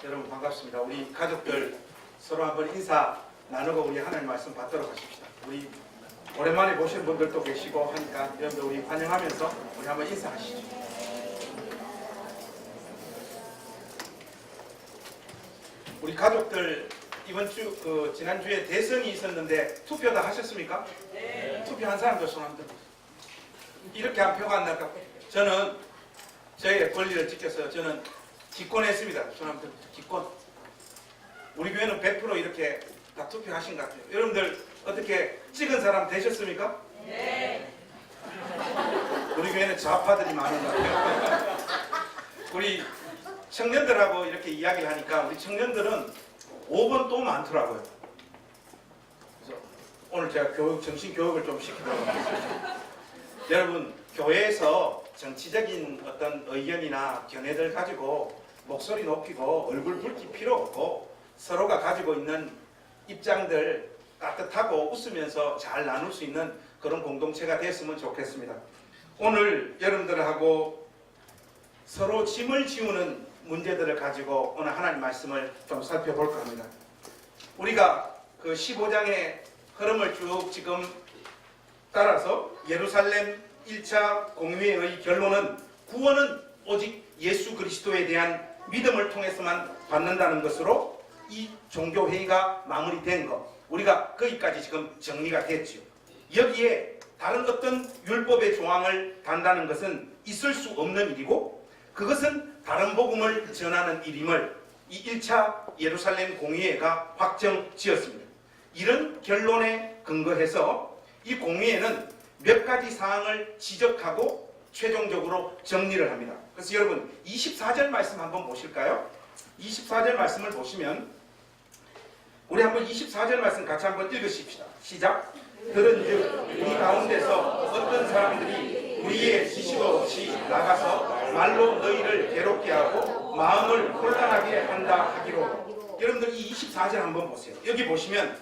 여러분 반갑습니다. 우리 가족들 서로 한번 인사 나누고 우리 하나님 말씀 받도록 하십시다. 우리 오랜만에 보시는 분들도 계시고 하니까 여러분들 우리 환영하면서 우리 한번 인사하시죠. 우리 가족들 이번 주 지난주에 대선이 있었는데 투표 다 하셨습니까? 네. 투표한 사람들 손 한번 들어보세요. 이렇게 한 표가 안 날까? 저는 저의 권리를 지켜서 저는 기권했습니다. 손 한번 들어보세요. 기권. 우리 교회는 100% 이렇게 다 투표하신 것 같아요. 여러분들 어떻게 찍은 사람 되셨습니까? 네. 우리 교회는 좌파들이 많은 것 같아요. 우리 청년들하고 이렇게 이야기를 하니까 우리 청년들은 5번 또 많더라고요. 그래서 오늘 제가 정신교육을 좀 시키도록 하겠습니다. 여러분, 교회에서 정치적인 어떤 의견이나 견해들 가지고 목소리 높이고 얼굴 붉힐 필요 없고 서로가 가지고 있는 입장들 따뜻하고 웃으면서 잘 나눌 수 있는 그런 공동체가 됐으면 좋겠습니다. 오늘 여러분들하고 서로 짐을 지우는 문제들을 가지고 오늘 하나님 말씀을 좀 살펴볼까 합니다. 우리가 그 15장의 흐름을 쭉 지금 따라서 예루살렘 1차 공회의 결론은 구원은 오직 예수 그리스도에 대한 믿음을 통해서만 받는다는 것으로 이 종교회의가 마무리된 것, 우리가 거기까지 지금 정리가 됐죠. 여기에 다른 어떤 율법의 조항을 단다는 것은 있을 수 없는 일이고 그것은 다른 복음을 전하는 일임을 이 1차 예루살렘 공의회가 확정지었습니다. 이런 결론에 근거해서 이 공의회는 몇 가지 사항을 지적하고 최종적으로 정리를 합니다. 그래서 여러분 24절 말씀 한번 보실까요? 24절 말씀을 보시면 우리 한번 24절 말씀 같이 한번 읽으십시다. 시작. 들은즉 우리 가운데서 어떤 사람들이 우리의 지시도 없이 나가서 말로 너희를 괴롭게 하고 마음을 혼란하게 한다 하기로. 여러분들 이 24절 한번 보세요. 여기 보시면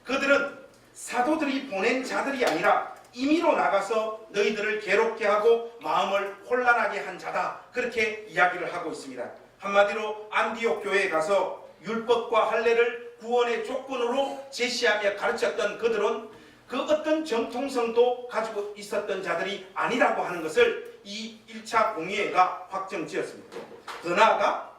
그들은 사도들이 보낸 자들이 아니라 임의로 나가서 너희들을 괴롭게 하고 마음을 혼란하게 한 자다, 그렇게 이야기를 하고 있습니다. 한마디로 안디옥 교회에 가서 율법과 할례를 구원의 조건으로 제시하며 가르쳤던 그들은 그 어떤 정통성도 가지고 있었던 자들이 아니라고 하는 것을 이 1차 공의회가 확정지었습니다. 더 나아가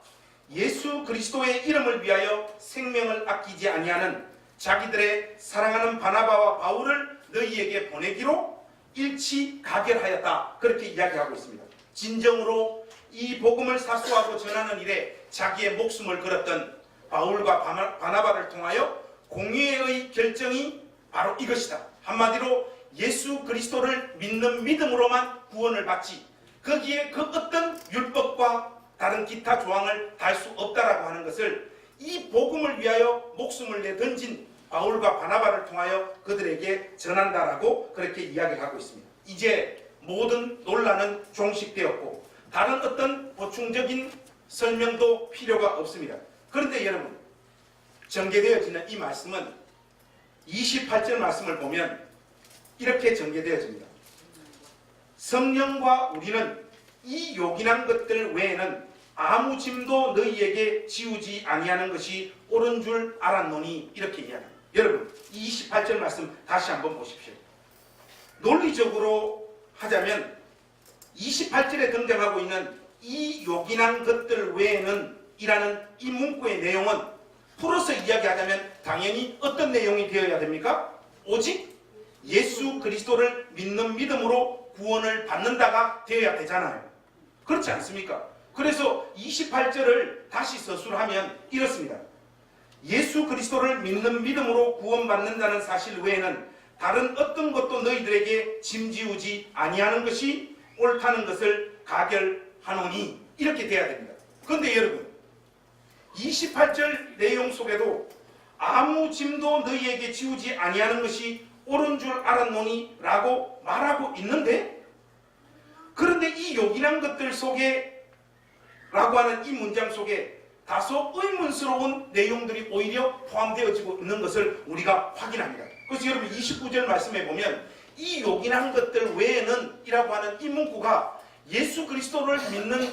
예수 그리스도의 이름을 위하여 생명을 아끼지 아니하는 자기들의 사랑하는 바나바와 바울을 너희에게 보내기로 일치 가결하였다, 그렇게 이야기하고 있습니다. 진정으로 이 복음을 사수하고 전하는 일에 자기의 목숨을 걸었던 바울과 바나바를 통하여 공의회의 결정이 바로 이것이다. 한마디로 예수 그리스도를 믿는 믿음으로만 구원을 받지 거기에 그 어떤 율법과 다른 기타 조항을 달 수 없다라고 하는 것을 이 복음을 위하여 목숨을 내던진 바울과 바나바를 통하여 그들에게 전한다라고 그렇게 이야기를 하고 있습니다. 이제 모든 논란은 종식되었고 다른 어떤 보충적인 설명도 필요가 없습니다. 그런데 여러분, 전개되어지는 이 말씀은 28절 말씀을 보면 이렇게 전개되어집니다. 성령과 우리는 이 요긴한 것들 외에는 아무 짐도 너희에게 지우지 아니하는 것이 옳은 줄 알았노니, 이렇게 이야기합니다. 여러분, 28절 말씀 다시 한번 보십시오. 논리적으로 하자면 28절에 등장하고 있는 이 요긴한 것들 외에는 이라는 이 문구의 내용은 풀어서 이야기하자면 당연히 어떤 내용이 되어야 됩니까? 오직 예수 그리스도를 믿는 믿음으로 구원을 받는다가 되어야 되잖아요. 그렇지 않습니까? 그래서 28절을 다시 서술하면 이렇습니다. 예수 그리스도를 믿는 믿음으로 구원받는다는 사실 외에는 다른 어떤 것도 너희들에게 짐지우지 아니하는 것이 옳다는 것을 가결하노니, 이렇게 돼야 됩니다. 그런데 여러분, 28절 내용 속에도 아무 짐도 너희에게 지우지 아니하는 것이 옳은 줄 알았노니 라고 말하고 있는데, 그런데 이 요긴한 것들 속에 라고 하는 이 문장 속에 다소 의문스러운 내용들이 오히려 포함되어지고 있는 것을 우리가 확인합니다. 그래서 여러분 29절 말씀에 보면 이 요긴한 것들 외에는 이라고 하는 이 문구가 예수 그리스도를 믿는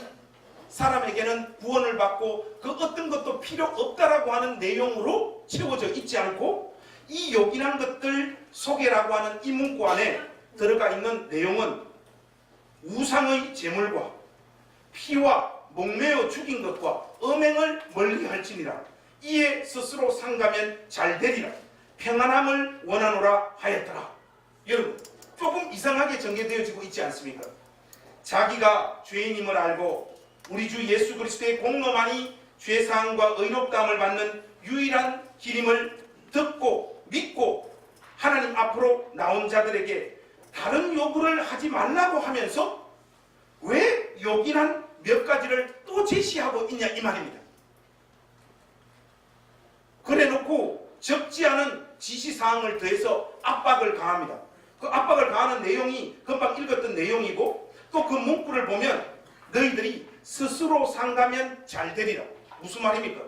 사람에게는 구원을 받고 그 어떤 것도 필요 없다라고 하는 내용으로 채워져 있지 않고 이 요긴한 것들 소개라고 하는 이 문구 안에 들어가 있는 내용은 우상의 제물과 피와 목매어 죽인 것과 음행을 멀리할지니라. 이에 스스로 상가면 잘되리라. 평안함을 원하노라 하였더라. 여러분, 조금 이상하게 전개되어지고 있지 않습니까? 자기가 죄인임을 알고 우리 주 예수 그리스도의 공로만이 죄사함과 의롭다함을 받는 유일한 길임을 듣고 믿고 하나님 앞으로 나온 자들에게 다른 요구를 하지 말라고 하면서 왜 요긴한 몇 가지를 또 제시하고 있냐 이 말입니다. 그래놓고 적지 않은 지시사항을 더해서 압박을 가합니다. 그 압박을 가하는 내용이 금방 읽었던 내용이고 또 그 문구를 보면 너희들이 스스로 상가면 잘되리라. 무슨 말입니까?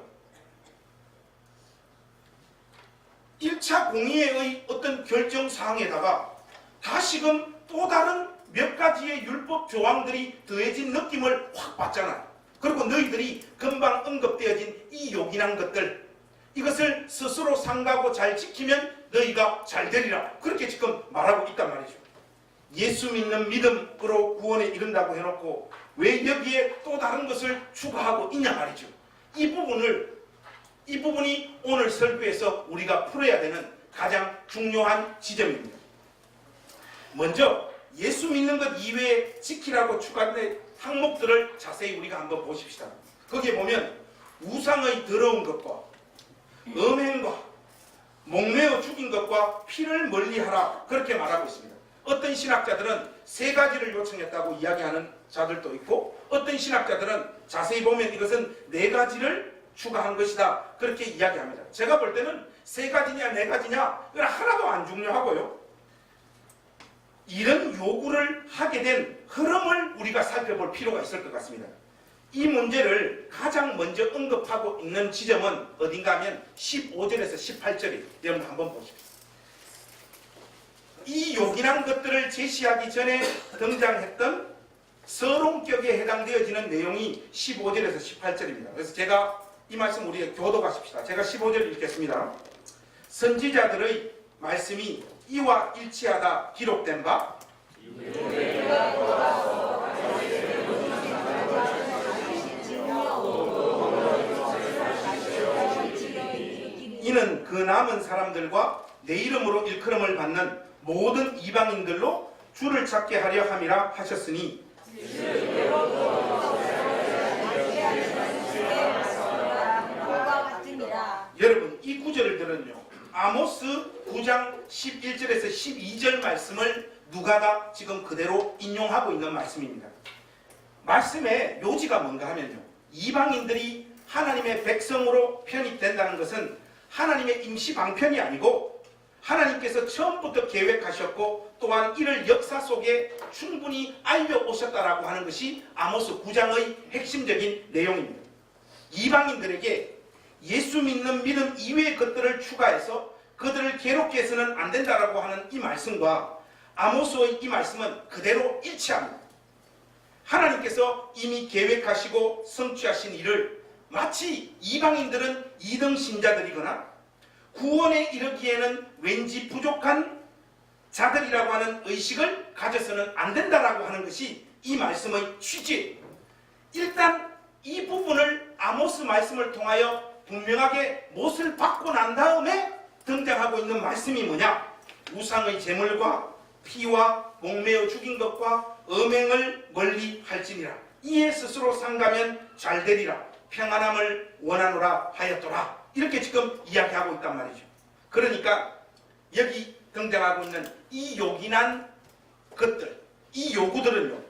1차 공의회의 어떤 결정사항에다가 다시금 또 다른 몇 가지의 율법 조항들이 더해진 느낌을 확 받잖아요. 그리고 너희들이 금방 언급되어진 이 요긴한 것들, 이것을 스스로 상가고 잘 지키면 너희가 잘 되리라. 그렇게 지금 말하고 있단 말이죠. 예수 믿는 믿음으로 구원에 이른다고 해놓고 왜 여기에 또 다른 것을 추가하고 있냐 말이죠. 이 부분이 오늘 설교에서 우리가 풀어야 되는 가장 중요한 지점입니다. 먼저 예수 믿는 것 이외에 지키라고 추가된 항목들을 자세히 우리가 한번 보십시다. 거기에 보면 우상의 더러운 것과 음행과 목매어 죽인 것과 피를 멀리하라 그렇게 말하고 있습니다. 어떤 신학자들은 세 가지를 요청했다고 이야기하는 자들도 있고 어떤 신학자들은 자세히 보면 이것은 네 가지를 추가한 것이다 그렇게 이야기합니다. 제가 볼 때는 세 가지냐 네 가지냐 그건 하나도 안 중요하고요. 이런 요구를 하게 된 흐름을 우리가 살펴볼 필요가 있을 것 같습니다. 이 문제를 가장 먼저 언급하고 있는 지점은 어딘가 하면 15절에서 18절이에요. 여러분 한번 보십시오. 이 요긴한 것들을 제시하기 전에 등장했던 서론격에 해당되어지는 내용이 15절에서 18절입니다. 그래서 제가 이 말씀 우리가 교도하십시다. 제가 15절 읽겠습니다. 선지자들의 말씀이 이와 일치하다 기록된 바 이는 그 남은 사람들과 내 이름으로 일컬음을 받는 모든 이방인들로 주를 찾게 하려 함이라 하셨으니 여러분 이 구절을 들은요 아모스 9장 11절에서 12절 말씀을 누가가 지금 그대로 인용하고 있는 말씀입니다. 말씀의 묘지가 뭔가 하면요 이방인들이 하나님의 백성으로 편입된다는 것은 하나님의 임시 방편이 아니고 하나님께서 처음부터 계획하셨고 또한 이를 역사 속에 충분히 알려오셨다라고 하는 것이 아모스 9장의 핵심적인 내용입니다. 이방인들에게 예수 믿는 믿음 이외의 것들을 추가해서 그들을 괴롭게 해서는 안 된다라고 하는 이 말씀과 아모스의 이 말씀은 그대로 일치합니다. 하나님께서 이미 계획하시고 성취하신 일을 마치 이방인들은 2등 신자들이거나 구원에 이르기에는 왠지 부족한 자들이라고 하는 의식을 가져서는 안 된다라고 하는 것이 이 말씀의 취지예요. 일단 이 부분을 아모스 말씀을 통하여 분명하게 못을 받고 난 다음에 등장하고 있는 말씀이 뭐냐? 우상의 제물과 피와 목매어 죽인 것과 음행을 멀리 할지니라. 이에 스스로 상가면 잘되리라. 평안함을 원하노라 하였더라. 이렇게 지금 이야기하고 있단 말이죠. 그러니까 여기 등장하고 있는 이 요긴한 것들, 이 요구들은요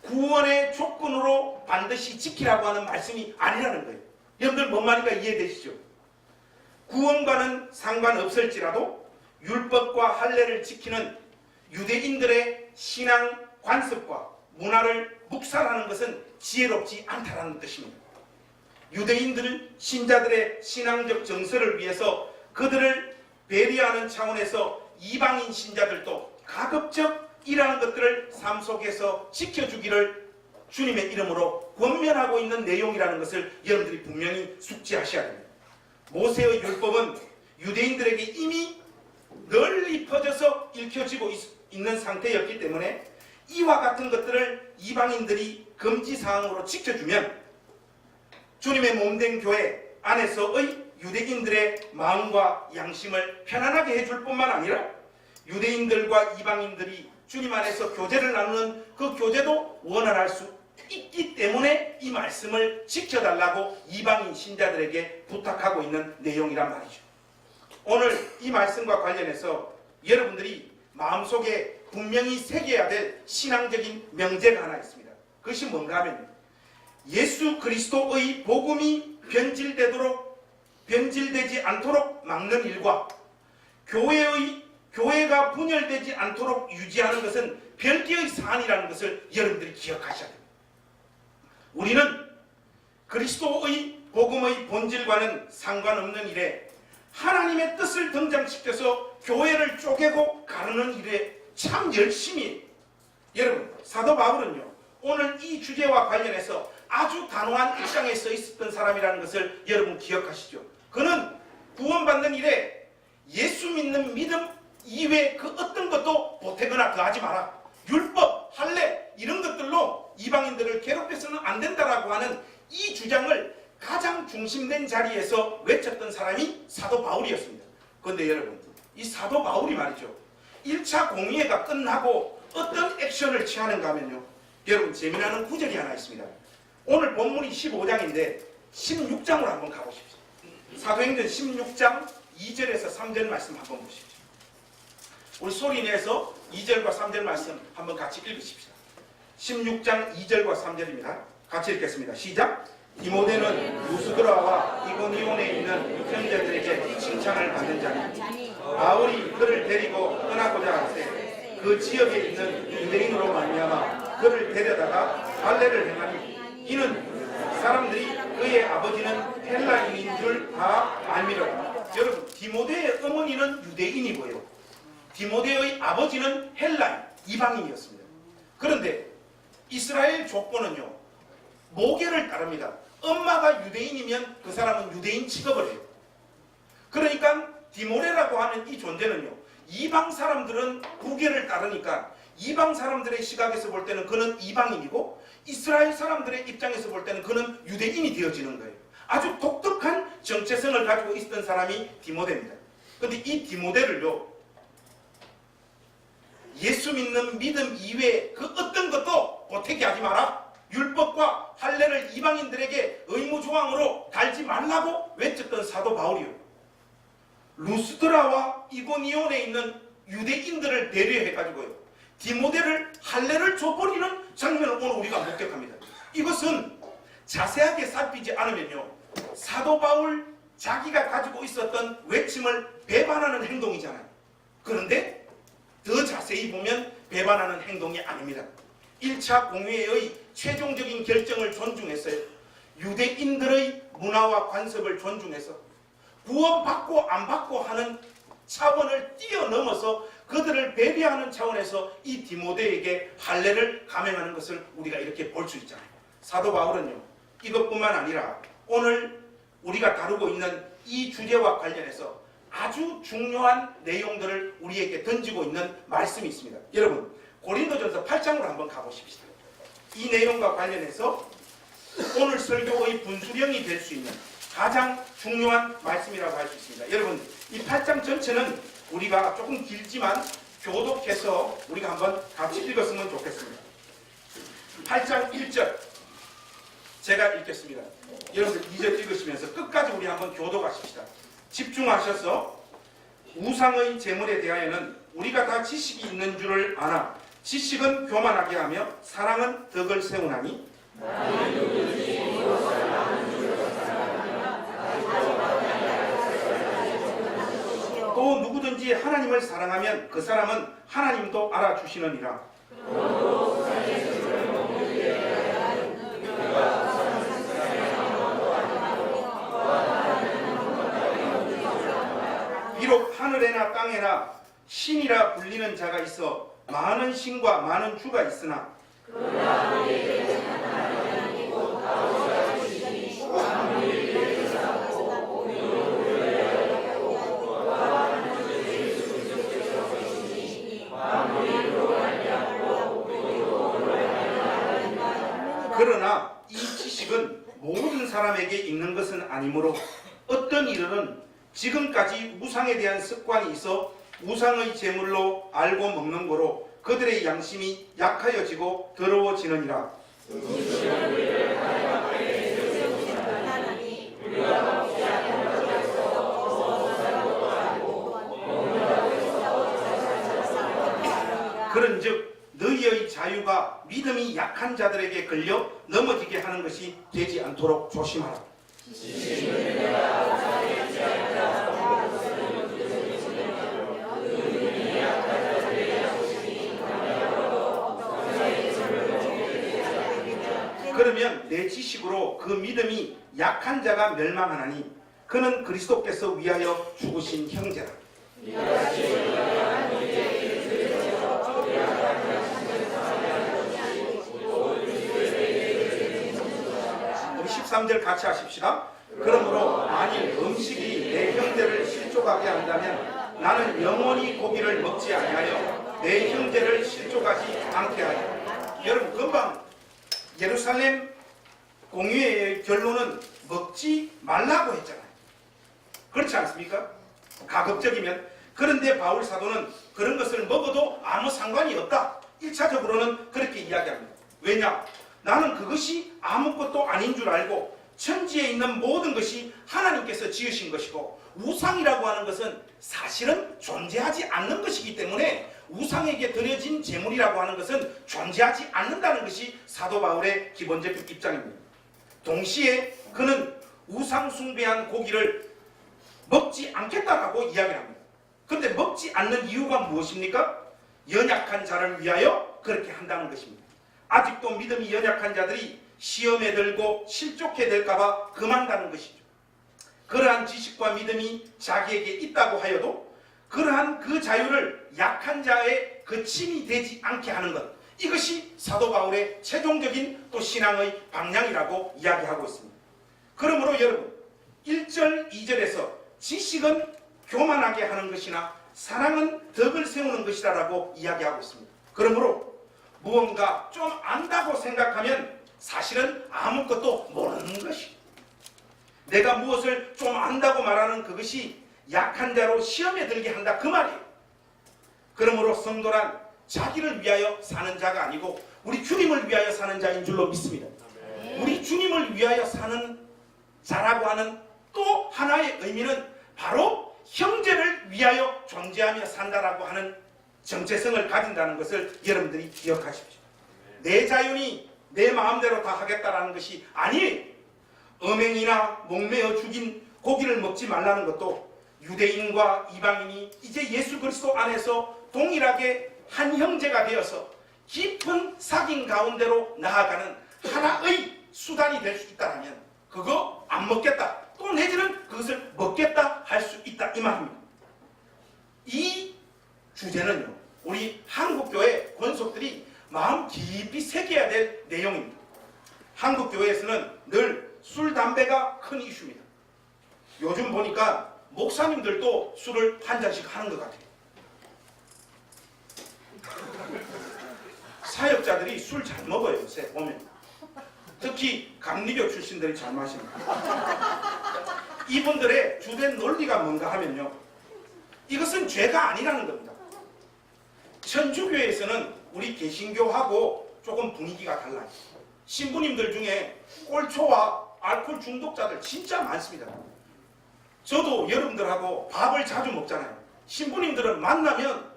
구원의 조건으로 반드시 지키라고 하는 말씀이 아니라는 거예요. 여러분들 뭔 말인가 이해되시죠? 구원과는 상관없을지라도 율법과 할례를 지키는 유대인들의 신앙 관습과 문화를 묵살하는 것은 지혜롭지 않다라는 뜻입니다. 유대인들 신자들의 신앙적 정서를 위해서 그들을 배려하는 차원에서 이방인 신자들도 가급적 이러한 것들을 삶 속에서 지켜주기를 주님의 이름으로 권면하고 있는 내용이라는 것을 여러분들이 분명히 숙지하셔야 됩니다. 모세의 율법은 유대인들에게 이미 널리 퍼져서 읽혀지고 있는 상태였기 때문에 이와 같은 것들을 이방인들이 금지사항으로 지켜주면 주님의 몸된 교회 안에서의 유대인들의 마음과 양심을 편안하게 해줄 뿐만 아니라 유대인들과 이방인들이 주님 안에서 교제를 나누는 그 교제도 원활할 수 있기 때문에 이 말씀을 지켜달라고 이방인 신자들에게 부탁하고 있는 내용이란 말이죠. 오늘 이 말씀과 관련해서 여러분들이 마음속에 분명히 새겨야 될 신앙적인 명제가 하나 있습니다. 그것이 뭔가 하면 예수 그리스도의 복음이 변질되지 않도록 막는 일과 교회가 분열되지 않도록 유지하는 것은 별개의 사안이라는 것을 여러분들이 기억하셔야 됩니다. 우리는 그리스도의 복음의 본질과는 상관없는 일에 하나님의 뜻을 등장시켜서 교회를 쪼개고 가르는 일에 참 열심히 여러분 사도 바울은요 오늘 이 주제와 관련해서 아주 단호한 입장에 서 있었던 사람이라는 것을 여러분 기억하시죠. 그는 구원받는 일에 예수 믿는 믿음 이외에 그 어떤 것도 보태거나 더하지 마라. 율법, 할례 이런 것들로 이방인들을 괴롭혀서는 안 된다라고 하는 이 주장을 가장 중심된 자리에서 외쳤던 사람이 사도 바울이었습니다. 그런데 여러분 이 사도 바울이 말이죠 1차 공의회가 끝나고 어떤 액션을 취하는가 하면요 여러분 재미나는 구절이 하나 있습니다. 오늘 본문이 15장인데 16장으로 한번 가보십시오. 사도행전 16장 2절에서 3절 말씀 한번 보십시오. 우리 소리내서 2절과 3절 말씀 한번 같이 읽으십시오. 16장 2절과 3절입니다. 같이 읽겠습니다. 시작! 디모데는 루스드라와 이고니온에 있는 형제들에게 칭찬을 받는 자니 바울이 그를 데리고 떠나고자 하세 그 지역에 있는 유대인으로 말미암아 그를 데려다가 할례를 행하니 이는 사람들이 그의 아버지는 헬라인인 줄 다 알미라. 여러분 디모데의 어머니는 유대인이고요 디모데의 아버지는 헬라인 이방인이었습니다. 그런데 이스라엘 족보는요 모계를 따릅니다. 엄마가 유대인이면 그 사람은 유대인 취급을 해요. 그러니까 디모데라고 하는 이 존재는요 이방 사람들은 구계를 따르니까 이방 사람들의 시각에서 볼 때는 그는 이방인이고 이스라엘 사람들의 입장에서 볼 때는 그는 유대인이 되어지는 거예요. 아주 독특한 정체성을 가지고 있었던 사람이 디모데입니다. 그런데 이 디모데를요 예수 믿는 믿음 이외에 그 어떤 것도 보태게 하지 마라. 율법과 할례를 이방인들에게 의무조항으로 달지 말라고 외쳤던 사도 바울이요 루스드라와 이고니온에 있는 유대인들을 배려해가지고요 디모데를 할례를 줘버리는 장면을 오늘 우리가 목격합니다. 이것은 자세하게 살피지 않으면요 사도 바울 자기가 가지고 있었던 외침을 배반하는 행동이잖아요. 그런데 더 자세히 보면 배반하는 행동이 아닙니다. 1차 공의회의 최종적인 결정을 존중했어요. 유대인들의 문화와 관습을 존중해서 구원받고 안 받고 하는 차원을 뛰어넘어서 그들을 배려하는 차원에서 이 디모데에게 할례를 감행하는 것을 우리가 이렇게 볼 수 있잖아요. 사도 바울은요 이것뿐만 아니라 오늘 우리가 다루고 있는 이 주제와 관련해서 아주 중요한 내용들을 우리에게 던지고 있는 말씀이 있습니다. 여러분 고린도전서 8장으로 한번 가보십시다. 이 내용과 관련해서 오늘 설교의 분수령이 될 수 있는 가장 중요한 말씀이라고 할 수 있습니다. 여러분 이 8장 전체는 우리가 조금 길지만 교독해서 우리가 한번 같이 읽었으면 좋겠습니다. 8장 1절 제가 읽겠습니다. 여러분들 2절 읽으시면서 끝까지 우리 한번 교독하십시다. 집중하셔서 우상의 제물에 대하여는 우리가 다 지식이 있는 줄을 아나 지식은 교만하게 하며 사랑은 덕을 세우나니 또 누구든지 하나님을 사랑하면 그 사람은 하나님도 알아주시느니라. 비록 하늘에나 땅에나 신이라 불리는 자가 있어 많은 신과 많은 주가 있으나 그러나 이 지식은 모든 사람에게 있는 것은 아니므로 어떤 이들은 지금까지 우상에 대한 습관이 있어 우상의 제물로 알고 먹는 거로 그들의 양심이 약하여지고 더러워지느니라. 그런즉 너희의 자유가 믿음이 약한 자들에게 걸려 넘어지게 하는 것이 되지 않도록 조심하라. 그러면 내 지식으로 그 믿음이 약한 자가 멸망하나니 그는 그리스도께서 위하여 죽으신 형제라. 우리 13절 같이 하십시다. 그러므로 만일 음식이 내 형제를 실족하게 한다면 나는 영원히 고기를 먹지 아니하여 내 형제를 실족하지 않게 하여. 여러분, 금방 예루살렘 공의회의 결론은 먹지 말라고 했잖아요. 그렇지 않습니까? 가급적이면. 그런데 바울 사도는 그런 것을 먹어도 아무 상관이 없다. 1차적으로는 그렇게 이야기합니다. 왜냐? 나는 그것이 아무것도 아닌 줄 알고 천지에 있는 모든 것이 하나님께서 지으신 것이고 우상이라고 하는 것은 사실은 존재하지 않는 것이기 때문에 우상에게 드려진 제물이라고 하는 것은 존재하지 않는다는 것이 사도 바울의 기본적인 입장입니다. 동시에 그는 우상 숭배한 고기를 먹지 않겠다라고 이야기를 합니다. 그런데 먹지 않는 이유가 무엇입니까? 연약한 자를 위하여 그렇게 한다는 것입니다. 아직도 믿음이 연약한 자들이 시험에 들고 실족해 될까봐 금한다는 것이죠. 그러한 지식과 믿음이 자기에게 있다고 하여도 그러한 그 자유를 약한 자의 그 침이 되지 않게 하는 것, 이것이 사도 바울의 최종적인 또 신앙의 방향이라고 이야기하고 있습니다. 그러므로 여러분, 1절, 2절에서 지식은 교만하게 하는 것이나 사랑은 덕을 세우는 것이라고 이야기하고 있습니다. 그러므로 무언가 좀 안다고 생각하면 사실은 아무것도 모르는 것이, 내가 무엇을 좀 안다고 말하는 그것이 약한 자로 시험에 들게 한다, 그 말이에요. 그러므로 성도란 자기를 위하여 사는 자가 아니고 우리 주님을 위하여 사는 자인 줄로 믿습니다. 우리 주님을 위하여 사는 자라고 하는 또 하나의 의미는 바로 형제를 위하여 존재하며 산다라고 하는 정체성을 가진다는 것을 여러분들이 기억하십시오. 내 자유니 내 마음대로 다 하겠다라는 것이 아니에요. 음행이나 목매어 죽인 고기를 먹지 말라는 것도 유대인과 이방인이 이제 예수 그리스도 안에서 동일하게 한 형제가 되어서 깊은 사귐 가운데로 나아가는 하나의 수단이 될 수 있다면 그거 안 먹겠다, 또 내지는 그것을 먹겠다 할 수 있다, 이 말입니다. 이 주제는요, 우리 한국교회 권속들이 마음 깊이 새겨야 될 내용입니다. 한국교회에서는 늘 술, 담배가 큰 이슈입니다. 요즘 보니까 목사님들도 술을 한 잔씩 하는 것 같아요. 사역자들이 술 잘 먹어요, 요새 보면. 특히 감리교 출신들이 잘 마십니다. 이분들의 주된 논리가 뭔가 하면요, 이것은 죄가 아니라는 겁니다. 천주교에서는 우리 개신교하고 조금 분위기가 달라요. 신부님들 중에 꼴초와 알코올 중독자들 진짜 많습니다. 저도 여러분들하고 밥을 자주 먹잖아요. 신부님들은 만나면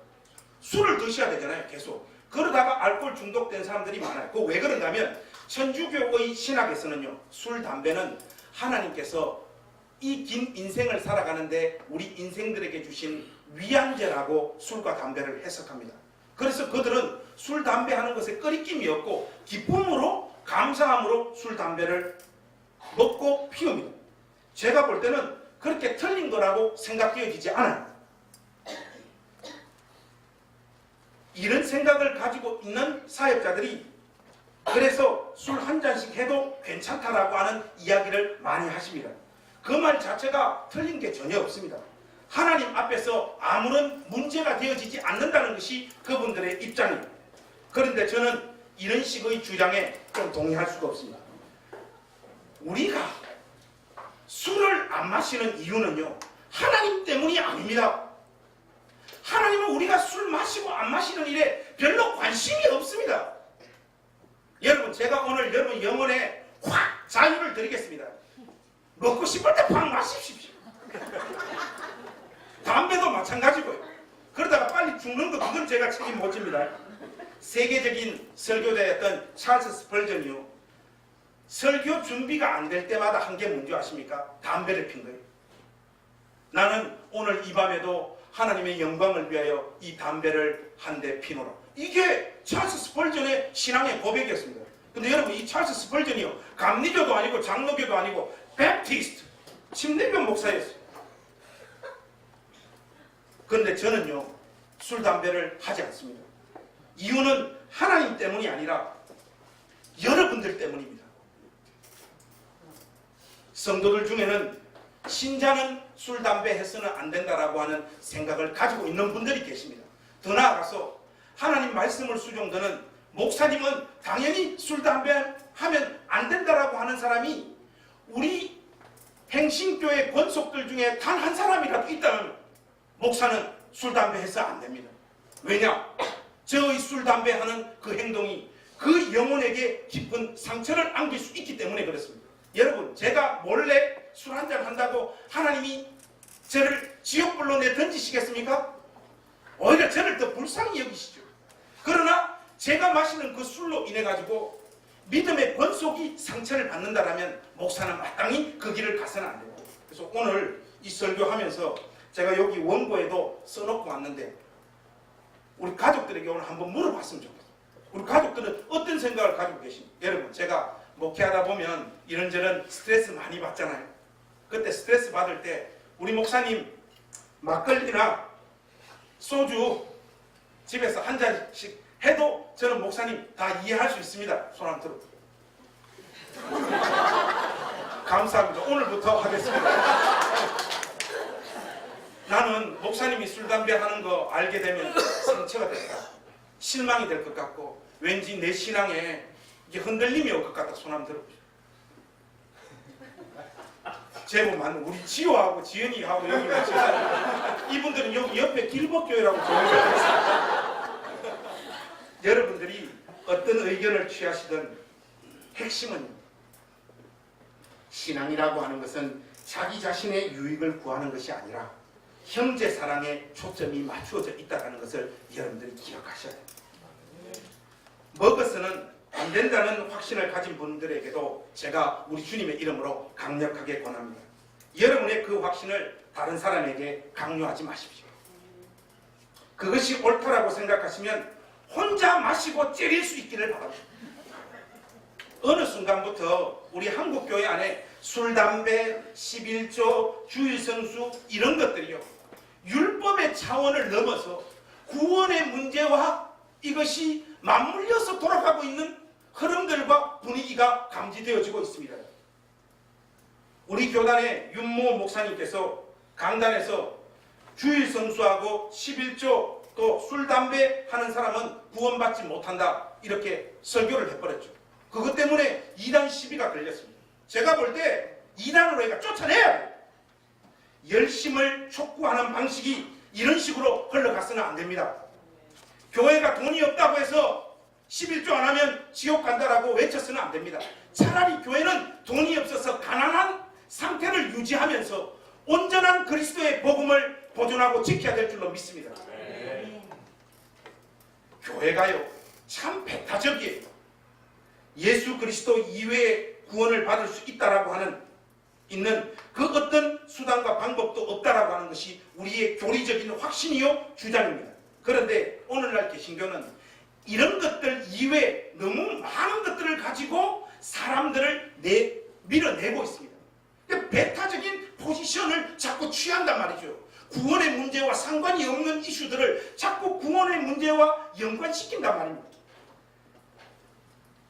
술을 드셔야 되잖아요, 계속. 그러다가 알코올 중독된 사람들이 많아요. 그거 왜 그런가면 천주교의 신학에서는요, 술, 담배는 하나님께서 이 긴 인생을 살아가는데 우리 인생들에게 주신 위안제라고 술과 담배를 해석합니다. 그래서 그들은 술, 담배 하는 것에 꺼리낌이 없고 기쁨으로, 감사함으로 술, 담배를 먹고 피웁니다. 제가 볼 때는 그렇게 틀린 거라고 생각되어지지 않아요. 이런 생각을 가지고 있는 사역자들이 그래서 술 한 잔씩 해도 괜찮다라고 하는 이야기를 많이 하십니다. 그 말 자체가 틀린 게 전혀 없습니다. 하나님 앞에서 아무런 문제가 되어지지 않는다는 것이 그분들의 입장입니다. 그런데 저는 이런 식의 주장에 좀 동의할 수가 없습니다. 우리가 술을 안 마시는 이유는요, 하나님 때문이 아닙니다. 하나님은 우리가 술 마시고 안 마시는 일에 별로 관심이 없습니다. 여러분, 제가 오늘 여러분 영혼에 확 자유를 드리겠습니다. 먹고 싶을 때 확 마십시오. 담배도 마찬가지고요. 그러다가 빨리 죽는 거, 그건 제가 책임 못 집니다. 세계적인 설교자였던 찰스 스펄전이요, 설교 준비가 안 될 때마다 한 게 뭔지 아십니까? 담배를 핀 거예요. 나는 오늘 이 밤에도 하나님의 영광을 위하여 이 담배를 한 대 피노라. 이게 찰스 스펄전의 신앙의 고백이었습니다. 근데 여러분, 이 찰스 스펄전이요, 감리교도 아니고 장로교도 아니고 베프티스트, 침례교 목사였어요. 그런데 저는요, 술 담배를 하지 않습니다. 이유는 하나님 때문이 아니라 여러분들 때문입니다. 성도들 중에는 신자는 술 담배 해서는 안 된다라고 하는 생각을 가지고 있는 분들이 계십니다. 더 나아가서 하나님 말씀을 수종드는 목사님은 당연히 술 담배 하면 안 된다라고 하는 사람이 우리 행신교회 권속들 중에 단 한 사람이라도 있다면 목사는 술 담배 해서 안 됩니다. 왜냐? 저의 술 담배 하는 그 행동이 그 영혼에게 깊은 상처를 안길 수 있기 때문에 그렇습니다. 여러분, 제가 몰래 술 한잔 한다고 하나님이 저를 지옥불로 내던지시겠습니까? 오히려 저를 더 불쌍히 여기시죠. 그러나 제가 마시는 그 술로 인해 가지고 믿음의 권속이 상처를 받는다라면 목사는 마땅히 그 길을 가서는 안 됩니다. 그래서 오늘 이 설교하면서 제가 여기 원고에도 써놓고 왔는데, 우리 가족들에게 오늘 한번 물어봤으면 좋겠어요. 우리 가족들은 어떤 생각을 가지고 계십니까? 여러분, 제가 목회하다 보면 이런저런 스트레스 많이 받잖아요. 그때 스트레스 받을 때 우리 목사님 막걸리나 소주 집에서 한 잔씩 해도 저는 목사님 다 이해할 수 있습니다. 손 한번 들어. 감사합니다. 오늘부터 하겠습니다. 나는 목사님이 술 담배 하는 거 알게 되면 상처가 될까, 실망이 될 것 같고, 왠지 내 신앙에 이게 흔들림이 올 것 같다. 손 한번 들어보시죠. 제법 맞는 우리 지호하고 지연이하고 여기 같이 이분들은 여기 옆에 길법교회라고 정해져 있습니다. 여러분들이 어떤 의견을 취하시든 핵심은 신앙이라고 하는 것은 자기 자신의 유익을 구하는 것이 아니라 형제 사랑에 초점이 맞추어져 있다는 것을 여러분들이 기억하셔야 됩니다. 먹어서는 안 된다는 확신을 가진 분들에게도 제가 우리 주님의 이름으로 강력하게 권합니다. 여러분의 그 확신을 다른 사람에게 강요하지 마십시오. 그것이 옳다라고 생각하시면 혼자 마시고 째릴 수 있기를 바랍니다. 어느 순간부터 우리 한국교회 안에 술, 담배, 11조, 주일성수 이런 것들이요, 율법의 차원을 넘어서 구원의 문제와 이것이 맞물려서 돌아가고 있는 흐름들과 분위기가 감지되어지고 있습니다. 우리 교단의 윤모 목사님께서 강단에서 주일성수하고 11조 또 술, 담배 하는 사람은 구원받지 못한다 이렇게 설교를 해버렸죠. 그것 때문에 이단 시비가 걸렸습니다. 제가 볼 때 이단으로 얘가 쫓아내야 돼요. 열심을 촉구하는 방식이 이런 식으로 흘러가서는 안 됩니다. 교회가 돈이 없다고 해서 11조 안 하면 지옥 간다라고 외쳐서는 안 됩니다. 차라리 교회는 돈이 없어서 가난한 상태를 유지하면서 온전한 그리스도의 복음을 보존하고 지켜야 될 줄로 믿습니다. 교회가요, 참 배타적이에요. 예수 그리스도 이외에 구원을 받을 수 있다라고 하는 있는 그 어떤 수단과 방법도 없다라고 하는 것이 우리의 교리적인 확신이요 주장입니다. 그런데 오늘날 개신교는 이런 것들 이외에 너무 많은 것들을 가지고 사람들을 밀어내고 있습니다. 배타적인 포지션을 자꾸 취한단 말이죠. 구원의 문제와 상관이 없는 이슈들을 자꾸 구원의 문제와 연관시킨단 말입니다.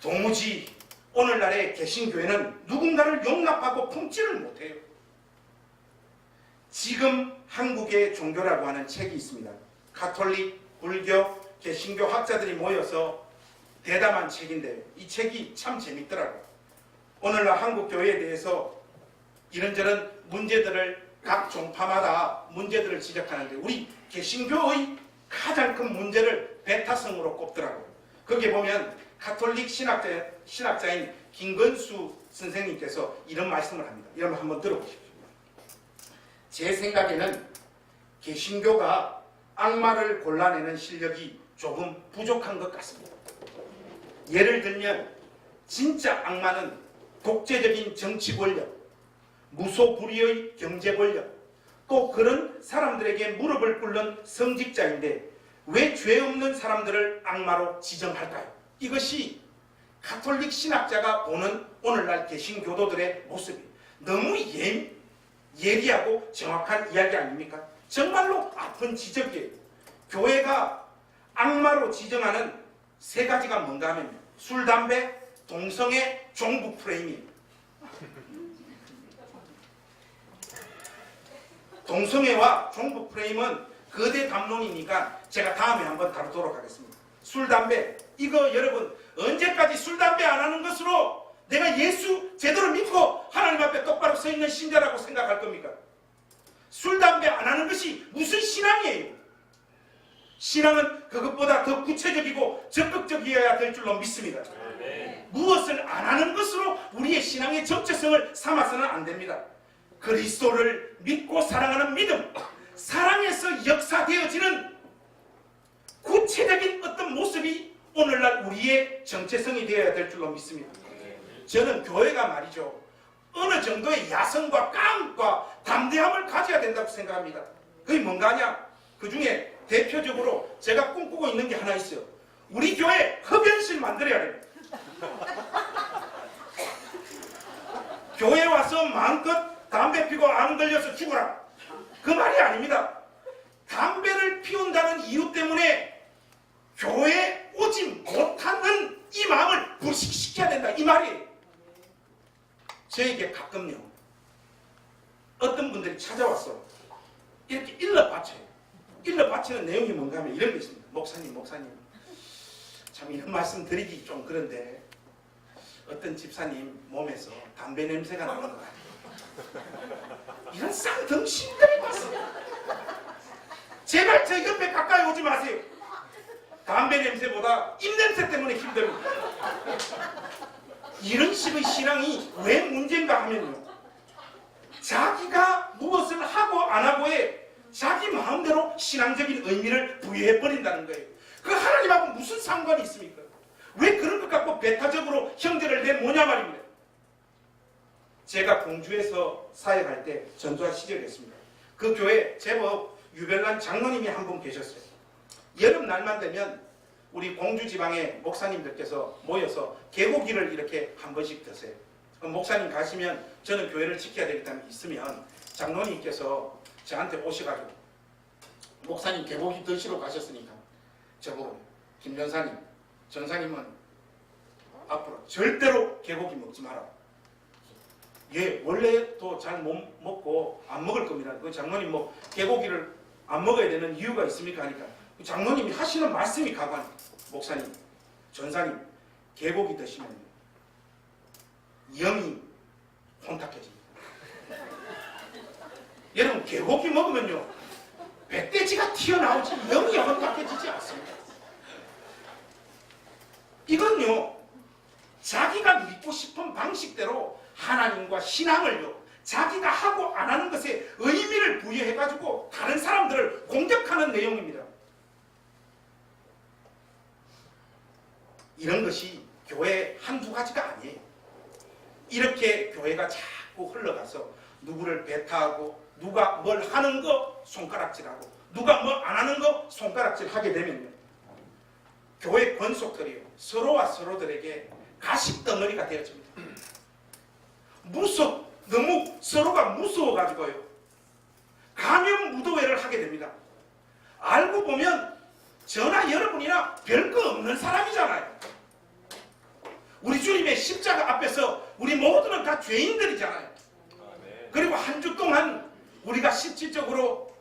도무지 오늘날의 개신교회는 누군가를 용납하고 품지를 못해요. 지금 한국의 종교라고 하는 책이 있습니다. 가톨릭, 불교, 개신교 학자들이 모여서 대담한 책인데요. 이 책이 참 재밌더라고요. 오늘날 한국 교회에 대해서 이런저런 문제들을 각 종파마다 문제들을 지적하는데 우리 개신교의 가장 큰 문제를 배타성으로 꼽더라고요. 거기에 보면 가톨릭 신학자인 김건수 선생님께서 이런 말씀을 합니다. 이런 말 한번 들어보십시오. 제 생각에는 개신교가 악마를 골라내는 실력이 조금 부족한 것 같습니다. 예를 들면 진짜 악마는 독재적인 정치 권력, 무소불위의 경제 권력, 또 그런 사람들에게 무릎을 꿇는 성직자인데 왜 죄 없는 사람들을 악마로 지정할까요? 이것이 가톨릭 신학자가 보는 오늘날 개신교도들의 모습이 너무 예리하고 정확한 이야기 아닙니까? 정말로 아픈 지적이에요. 교회가 악마로 지정하는 세 가지가 뭔가 하면 술, 담배, 동성애, 종북 프레임이에요. 동성애와 종북 프레임은 거대 담론이니까 제가 다음에 한번 다루도록 하겠습니다. 술, 담배, 이거 여러분 언제까지 술, 담배 안 하는 것으로 내가 예수 제대로 믿고 하나님 앞에 똑바로 서 있는 신자라고 생각할 겁니까? 술, 담배 안 하는 것이 무슨 신앙이에요? 신앙은 그것보다 더 구체적이고 적극적이어야 될 줄로 믿습니다. 무엇을 안 하는 것으로 우리의 신앙의 정체성을 삼아서는 안 됩니다. 그리스도를 믿고 사랑하는 믿음, 사랑에서 역사되어지는 구체적인 어떤 모습이 오늘날 우리의 정체성이 되어야 될 줄로 믿습니다. 저는 교회가 말이죠, 어느 정도의 야성과 깡과 담대함을 가져야 된다고 생각합니다. 그게 뭔가 하냐? 그 중에 대표적으로 제가 꿈꾸고 있는 게 하나 있어요. 우리 교회 흡연실 만들어야 됩니다. 교회 와서 마음껏 담배 피고 암 걸려서 죽어라, 그 말이 아닙니다. 담배를 피운다는 이유 때문에 교회에 오지 못하는 이 마음을 불식시켜야 된다, 이 말이에요. 저에게 가끔요 어떤 분들이 찾아왔어. 이렇게 일러 바쳐요. 일러 바치는 내용이 뭔가 하면 이런 게 있습니다. 목사님 참 이런 말씀 드리기 좀 그런데 어떤 집사님 몸에서 담배 냄새가 나는 거 같아요. 이런 쌍등신들이 봤어요. 제발 저 옆에 가까이 오지 마세요. 담배 냄새보다 입냄새 때문에 힘듭니다. 이런 식의 신앙이 왜 문제인가 하면요, 자기가 무엇을 하고 안 하고에 자기 마음대로 신앙적인 의미를 부여해버린다는 거예요. 그 하나님하고 무슨 상관이 있습니까? 왜 그런 것 갖고 배타적으로 형제를 내모냐 말입니다. 제가 공주에서 사역할 때 전도할 시절이었습니다. 그 교회에 제법 유별난 장로님이 한 분 계셨어요. 여름날만 되면 우리 공주 지방의 목사님들께서 모여서 개고기를 이렇게 한 번씩 드세요. 목사님 가시면 저는 교회를 지켜야 되기 때문에 있으면 장로님께서 저한테 오셔가지고 목사님 개고기 드시러 가셨으니까 저보고 김 전사님은 앞으로 절대로 개고기 먹지 마라. 예, 원래도 잘 못 먹고 안 먹을 겁니다. 그 장로님 뭐 개고기를 안 먹어야 되는 이유가 있습니까? 하니까 장로님이 하시는 말씀이 가관. 목사님, 전사님, 개고기 드시면 영이 혼탁해집니다. 여러분, 개고기 먹으면요 멧돼지가 튀어나오지 영이 혼탁해지지 않습니다. 이건요 자기가 믿고 싶은 방식대로 하나님과 신앙을요 자기가 하고 안 하는 것에 의미를 부여해가지고 다른 사람들을 공격하는 내용입니다. 이런 것이 교회 한두 가지가 아니에요. 이렇게 교회가 자꾸 흘러가서 누구를 배타하고 누가 뭘 하는 거 손가락질하고 누가 뭐 안 하는 거 손가락질하게 되면요 교회 권속들이요 서로와 서로들에게 가십덩어리가 되어집니다. 너무 서로가 무서워가지고요 감염 무도회를 하게 됩니다. 알고 보면 저나 여러분이나 별거 없는 사람이잖아요. 우리 주님의 십자가 앞에서 우리 모두는 다 죄인들이잖아요. 그리고 한 주 동안 우리가 실질적으로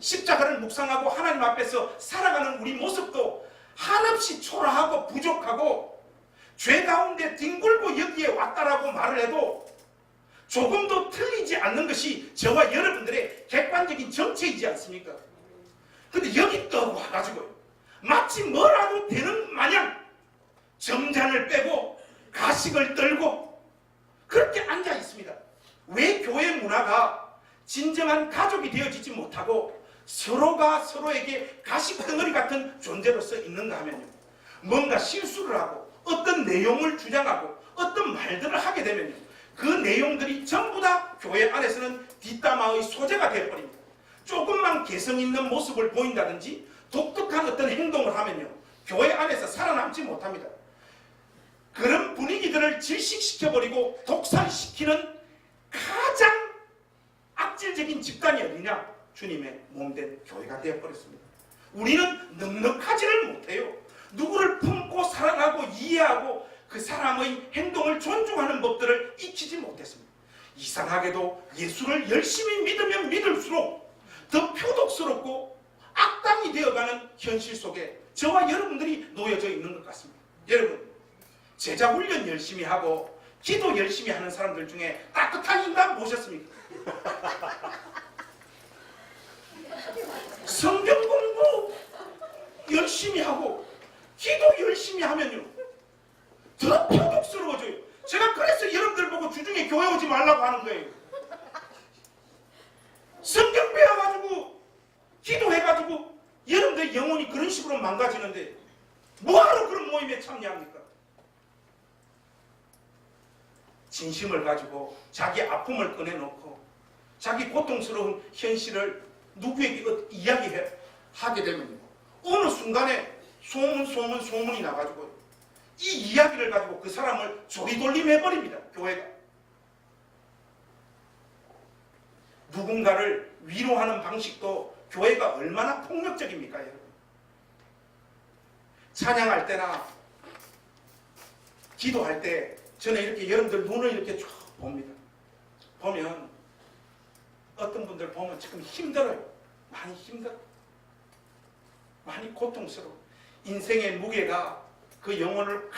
십자가를 묵상하고 하나님 앞에서 살아가는 우리 모습도 한없이 초라하고 부족하고 죄 가운데 뒹굴고 여기에 왔다라고 말을 해도 조금도 틀리지 않는 것이 저와 여러분들의 객관적인 정체이지 않습니까? 근데 여기 떠 와가지고요, 마치 뭐라도 되는 마냥 점잔을 빼고 가식을 떨고 그렇게 앉아 있습니다. 왜 교회 문화가 진정한 가족이 되어지지 못하고 서로가 서로에게 가식 덩어리 같은 존재로서 있는가 하면요, 뭔가 실수를 하고 어떤 내용을 주장하고 어떤 말들을 하게 되면요, 그 내용들이 전부 다 교회 안에서는 뒷담화의 소재가 되어버립니다. 조금만 개성 있는 모습을 보인다든지 독특한 어떤 행동을 하면요, 교회 안에서 살아남지 못합니다. 그런 분위기들을 질식시켜버리고 독살시키는 가장 악질적인 집단이 어디냐? 주님의 몸된 교회가 되어버렸습니다. 우리는 넉넉하지를 못해요. 누구를 품고 사랑하고 이해하고 그 사람의 행동을 존중하는 법들을 익히지 못했습니다. 이상하게도 예수를 열심히 믿으면 믿을수록 더 표독스럽고 악당이 되어가는 현실 속에 저와 여러분들이 놓여져 있는 것 같습니다. 여러분, 제자 훈련 열심히 하고 기도 열심히 하는 사람들 중에 따뜻한 인간 보셨습니까? 성경 공부 열심히 하고 기도 열심히 하면요, 더 표독스러워져요. 제가 그래서 여러분들 보고 주중에 교회 오지 말라고 하는 거예요. 성경 배워가지고 기도해가지고 여러분들 영혼이 그런 식으로 망가지는데 뭐하러 그런 모임에 참여합니까? 진심을 가지고 자기 아픔을 꺼내놓고 자기 고통스러운 현실을 누구에게 이야기하게 되면요, 어느 순간에 소문이 나가지고 이 이야기를 가지고 그 사람을 조리돌림해버립니다. 교회가. 누군가를 위로하는 방식도 교회가 얼마나 폭력적입니까, 여러분? 찬양할 때나 기도할 때 저는 이렇게 여러분들 눈을 이렇게 쭉 봅니다. 보면 어떤 분들 보면 지금 힘들어요. 많이 힘들어. 많이 고통스러워. 인생의 무게가 그 영혼을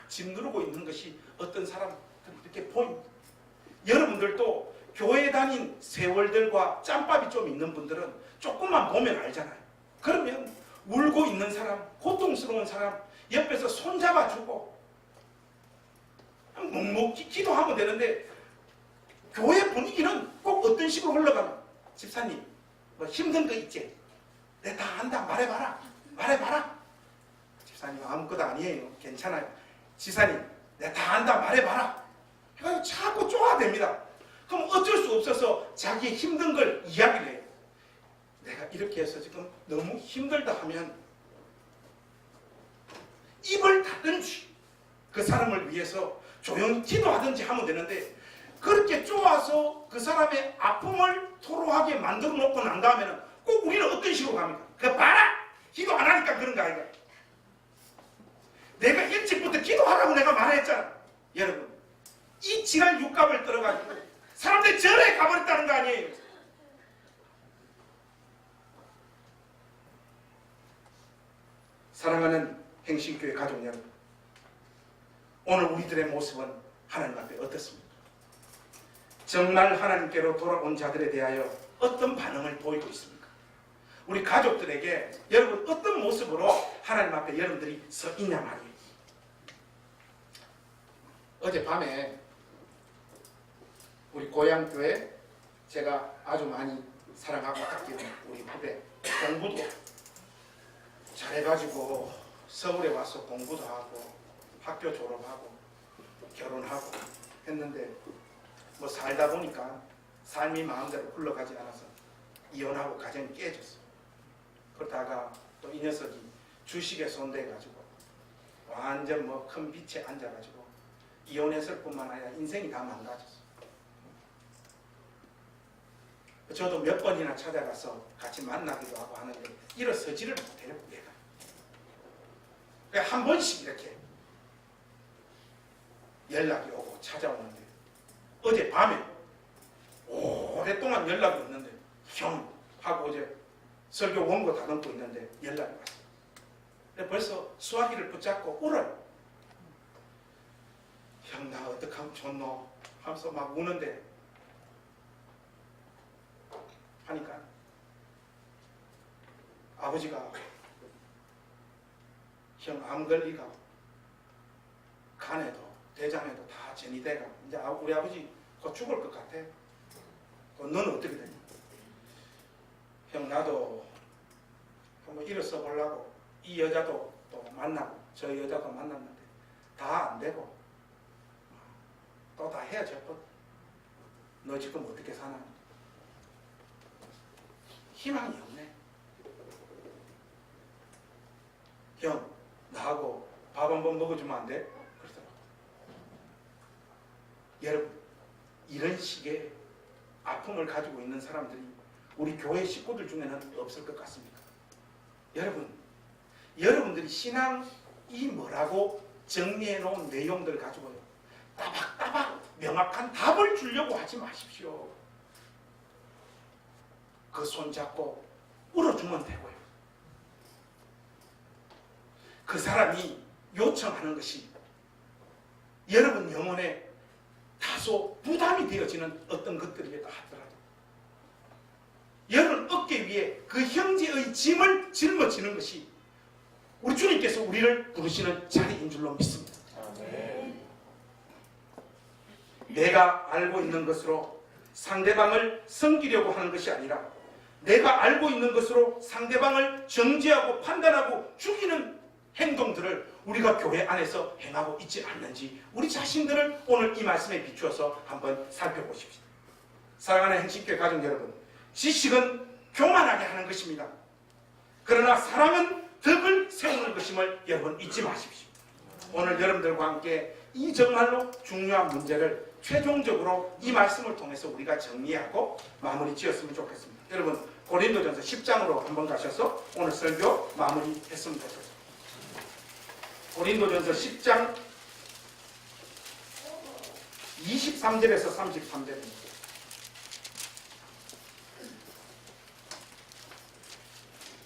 짓누르고 있는 것이 어떤 사람들 이렇게 보입니다. 여러분들도 교회 다닌 세월들과 짬밥이 좀 있는 분들은 조금만 보면 알잖아요. 그러면 울고 있는 사람, 고통스러운 사람 옆에서 손잡아주고 묵묵히 기도하면 되는데 교회 분위기는 꼭 어떤 식으로 흘러가면, 집사님 뭐 힘든 거 있지? 내가 다 안다, 말해봐라. 집사님 아무것도 아니에요, 괜찮아요. 지사님 내가 다 안다, 말해봐라. 그래서 자꾸 쪼아댑니다. 그럼 어쩔 수 없어서 자기의 힘든 걸 이야기를 해요. 내가 이렇게 해서 지금 너무 힘들다 하면 입을 닫든지 그 사람을 위해서 조용히 기도하든지 하면 되는데, 그렇게 쪼아서 그 사람의 아픔을 토로하게 만들어 놓고 난 다음에는 꼭 우리는 어떤 식으로 갑니까? 그 봐라! 기도 안 하니까 그런 거 아이가? 내가 일찍부터 기도하라고 내가 말했잖아. 여러분, 이 지난 육갑을 떨어가지고 사람들이 절에 가버렸다는 거 아니에요? 사랑하는 행신교회 가족 여러분, 오늘 우리들의 모습은 하나님 앞에 어떻습니까? 정말 하나님께로 돌아온 자들에 대하여 어떤 반응을 보이고 있습니까? 우리 가족들에게 여러분 어떤 모습으로 하나님 앞에 여러분들이 서 있냐 말이에요. 어젯밤에 우리 고향교회 제가 아주 많이 사랑하고 아끼는 우리 후배 공부도 잘해가지고 서울에 와서 공부도 하고 학교 졸업하고 결혼하고 했는데 뭐 살다 보니까 삶이 마음대로 흘러가지 않아서 이혼하고 가정이 깨졌어요. 그러다가 또 이 녀석이 주식에 손대가지고 완전 뭐 큰 빛에 앉아가지고 이혼했을 뿐만 아니라 인생이 다 망가졌어요. 저도 몇 번이나 찾아가서 같이 만나기도 하고 하는데 일어서지를 못해요. 얘가. 한 번씩 이렇게 연락이 오고 찾아오는데 어제 밤에 오랫동안 연락이 없는데 형 하고 어제 설교 원고 다듬고 있는데 연락이 왔어요. 벌써 수화기를 붙잡고 울어요. 형 나 어떡하면 좋노 하면서 막 우는데 하니까 아버지가 형 암 걸리가 간에도 대장에도 다 전이돼가 이제 우리 아버지 곧 죽을 것 같아. 너는 어떻게 되냐? 형 나도 한번 일어서 보려고 이 여자도 또 만나고 저 여자도 만났는데 다 안 되고 또 다 헤어졌거든. 너 지금 어떻게 사나? 희망이 없네. 형 나하고 밥 한번 먹어주면 안 돼? 그러더라고. 여러분 이런 식의 아픔을 가지고 있는 사람들이 우리 교회 식구들 중에는 없을 것 같습니까? 여러분들이 신앙이 뭐라고 정리해 놓은 내용들 가지고요 따박따박 명확한 답을 주려고 하지 마십시오. 그 손 잡고 울어주면 되고요. 그 사람이 요청하는 것이 여러분 영혼에 다소 부담이 되어지는 어떤 것들이겠다 하더라도 여러분 어깨 위에 그 형제의 짐을 짊어지는 것이 우리 주님께서 우리를 부르시는 자리인 줄로 믿습니다. 내가 알고 있는 것으로 상대방을 섬기려고 하는 것이 아니라 내가 알고 있는 것으로 상대방을 정죄하고 판단하고 죽이는 행동들을 우리가 교회 안에서 행하고 있지 않는지 우리 자신들을 오늘 이 말씀에 비추어서 한번 살펴보십시오. 사랑하는 행신교회 가족 여러분, 지식은 교만하게 하는 것입니다. 그러나 사랑은 덕을 세우는 것임을 여러분 잊지 마십시오. 오늘 여러분들과 함께 이 정말로 중요한 문제를 최종적으로 이 말씀을 통해서 우리가 정리하고 마무리 지었으면 좋겠습니다. 여러분 고린도전서 10장으로 한번 가셔서 오늘 설교 마무리했으면 좋겠습니다. 고린도전서 10장 23절에서 33절입니다.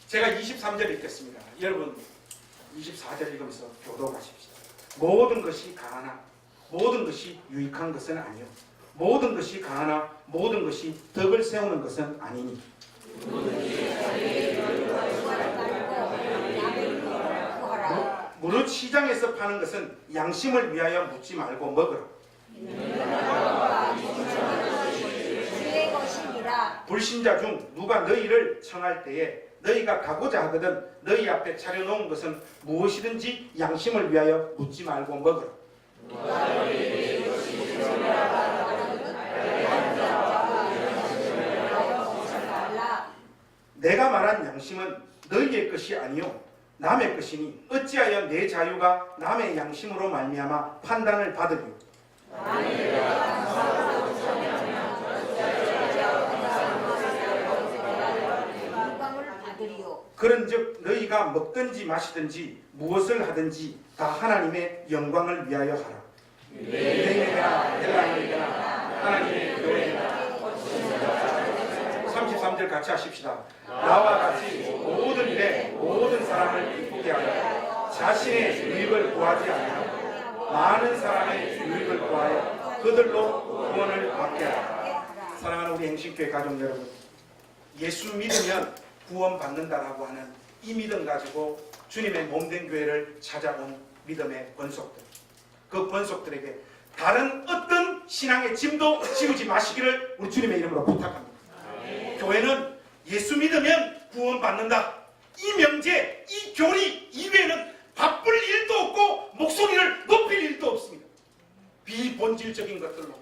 제가 23절 읽겠습니다. 여러분 24절 읽으면서 교도하십시오. 모든 것이 강하나 모든 것이 유익한 것은 아니요 모든 것이 강하나 모든 것이 덕을 세우는 것은 아니니 무릇 시장에서 파는 것은 양심을 위하여 묻지 말고 먹으라. 불신자 중 누가 너희를 청할 때에 너희가 가고자 하거든 너희 앞에 차려놓은 것은 무엇이든지 양심을 위하여 묻지 말고 먹으라. 내가 말한 양심은 너희의 것이 아니요 남의 것이니 어찌하여 내 자유가 남의 양심으로 말미암아 판단을 받으리요. 그런즉 너희가 먹든지 마시든지 무엇을 하든지 다 하나님의 영광을 위하여 하라. 유대인이나 헬라인이나 하나님의 교회이나 33절 같이 하십시다. 나와 같이 모든 일에 모든 사람을 기쁘게 하여 자신의 유익을 구하지 않으며 많은 사람의 유익을 구하여 그들로 구원을 받게 하라. 사랑하는 우리 행신교회 가족 여러분, 예수 믿으면 구원받는다라고 하는 이 믿음 가지고 주님의 몸된 교회를 찾아온 믿음의 권속들, 그 권속들에게 다른 어떤 신앙의 짐도 지우지 마시기를 우리 주님의 이름으로 부탁합니다. 교회는 예수 믿으면 구원받는다, 이 명제, 이 교리 이외에는 바쁠 일도 없고 목소리를 높일 일도 없습니다. 비본질적인 것들로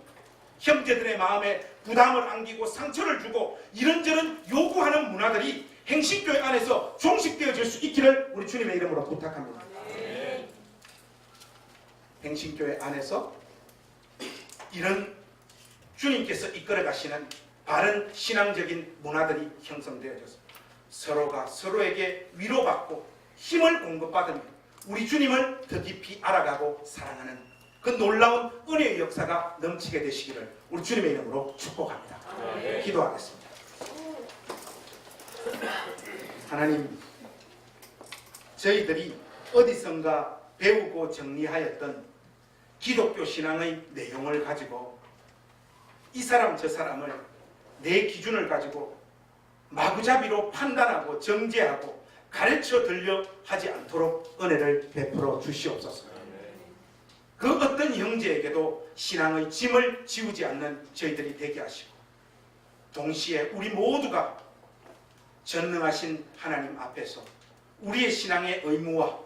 형제들의 마음에 부담을 안기고 상처를 주고 이런저런 요구하는 문화들이 행신교회 안에서 종식되어질 수 있기를 우리 주님의 이름으로 부탁합니다. 행신교회 안에서 이런 주님께서 이끌어 가시는 바른 신앙적인 문화들이 형성되어져서 서로가 서로에게 위로받고 힘을 공급받으며 우리 주님을 더 깊이 알아가고 사랑하는 그 놀라운 은혜의 역사가 넘치게 되시기를 우리 주님의 이름으로 축복합니다. 기도하겠습니다. 하나님, 저희들이 어디선가 배우고 정리하였던 기독교 신앙의 내용을 가지고 이 사람 저 사람을 내 기준을 가지고 마구잡이로 판단하고 정죄하고 가르쳐 들려 하지 않도록 은혜를 베풀어 주시옵소서. 그 어떤 형제에게도 신앙의 짐을 지우지 않는 저희들이 되게 하시고, 동시에 우리 모두가 전능하신 하나님 앞에서 우리의 신앙의 의무와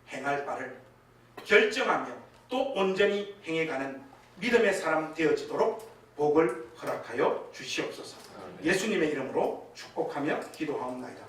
행할 바를 결정하며 또 온전히 행해가는 믿음의 사람 되어지도록 복을 허락하여 주시옵소서. 예수님의 이름으로 축복하며 기도하옵나이다.